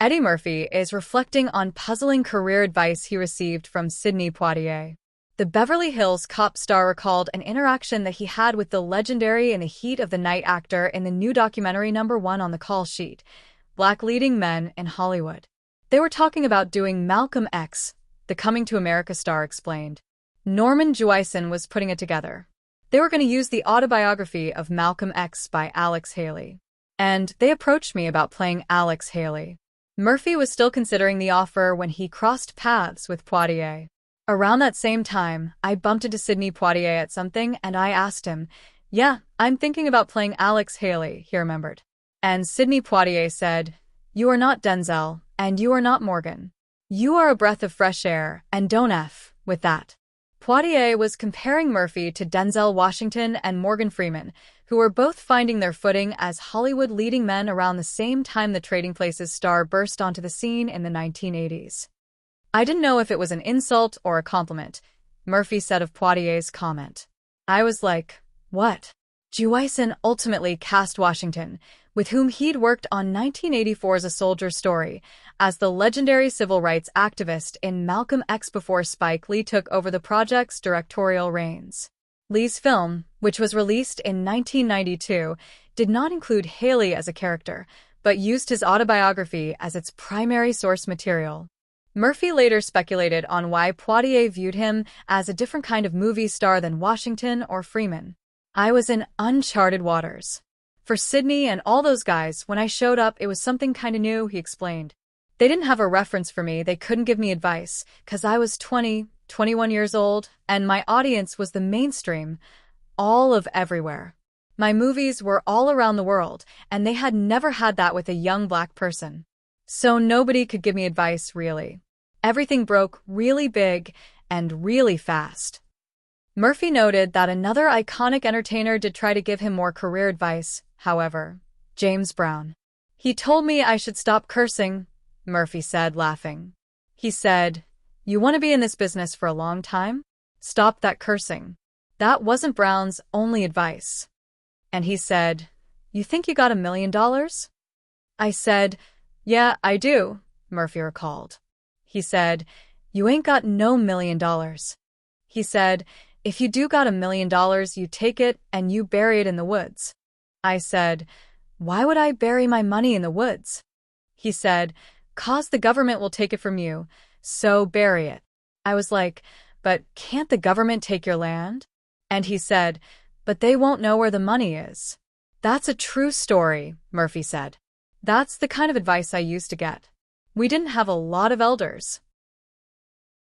Eddie Murphy is reflecting on puzzling career advice he received from Sidney Poitier. The Beverly Hills Cop star recalled an interaction that he had with the legendary In the Heat of the Night actor in the new documentary #1 on the call sheet, Black Leading Men in Hollywood. They were talking about doing Malcolm X, the Coming to America star explained. Norman Jewison was putting it together. They were going to use the autobiography of Malcolm X by Alex Haley. And they approached me about playing Alex Haley. Murphy was still considering the offer when he crossed paths with Poitier. Around that same time, I bumped into Sidney Poitier at something and I asked him, "Yeah, I'm thinking about playing Alex Haley," he remembered. And Sidney Poitier said, "You are not Denzel, and you are not Morgan. You are a breath of fresh air, and don't F with that." Poitier was comparing Murphy to Denzel Washington and Morgan Freeman, who were both finding their footing as Hollywood leading men around the same time the Trading Places star burst onto the scene in the 1980s. "I didn't know if it was an insult or a compliment," Murphy said of Poitier's comment. "I was like, what?" Jewison ultimately cast Washington, with whom he'd worked on 1984's A Soldier Story, as the legendary civil rights activist in Malcolm X before Spike Lee took over the project's directorial reins. Lee's film, which was released in 1992, did not include Haley as a character, but used his autobiography as its primary source material. Murphy later speculated on why Poitier viewed him as a different kind of movie star than Washington or Freeman. "I was in uncharted waters. For Sidney and all those guys, when I showed up, it was something kinda new," he explained. "They didn't have a reference for me, they couldn't give me advice, 'cause I was 20, 21 years old, and my audience was the mainstream, all of everywhere. My movies were all around the world, and they had never had that with a young black person. So nobody could give me advice, really. Everything broke really big and really fast." Murphy noted that another iconic entertainer did try to give him more career advice, however, James Brown. "He told me I should stop cursing," Murphy said, laughing. He said, "You want to be in this business for a long time? Stop that cursing." That wasn't Brown's only advice. And he said, "You think you got $1 million?" I said, "Yeah, I do," Murphy recalled. He said, "You ain't got no $1 million." He said, "If you do got $1 million, you take it and you bury it in the woods." I said, "Why would I bury my money in the woods?" He said, "'Cause the government will take it from you, so bury it." I was like, "But can't the government take your land?" And he said, "But they won't know where the money is." "That's a true story," Murphy said. "That's the kind of advice I used to get. We didn't have a lot of elders.